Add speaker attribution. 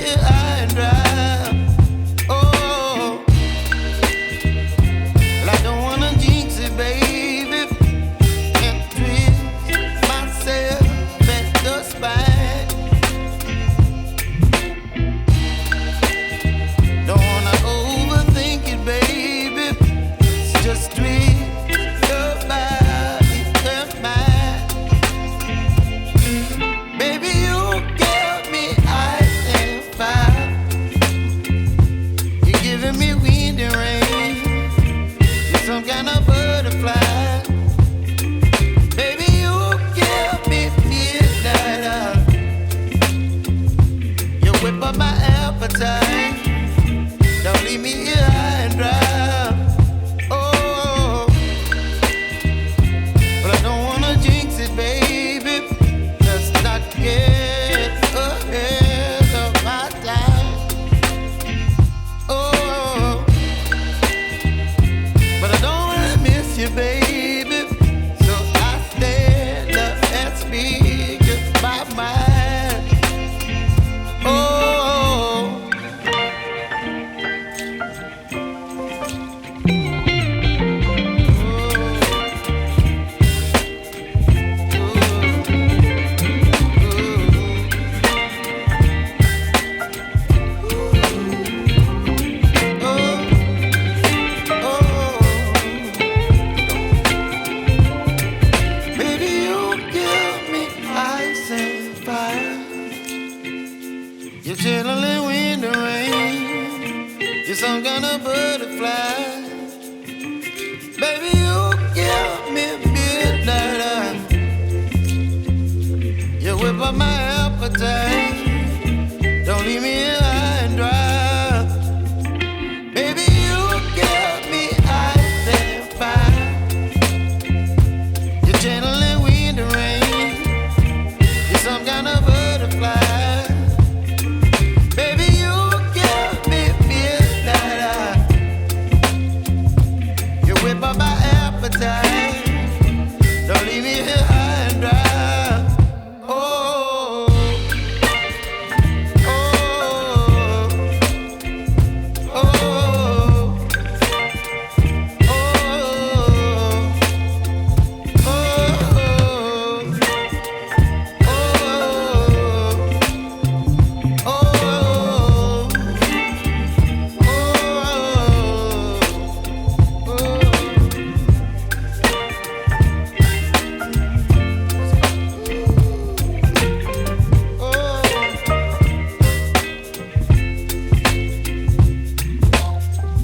Speaker 1: here high and dry. Oh, well, I don't wanna jinx it, baby, and twist myself at the spine. Don't wanna overthink it, baby. It's just twist your body and mine. Baby, you give me ice and fire. You're giving me wind and rain. You're some kind of butterfly. Baby, you give me midnight. You whip up my appetite. Don't leave me here high and dry. Oh, but I don't wanna jinx it, baby. Let's not get ahead of my time. Oh, but I don't wanna miss you, baby. So I stand up and speak my mind. Oh. Baby, you give me ice and fire. You're chilling wind and rain. You're some kind of butterfly. Baby, you give me midnight. You whip up my appetite.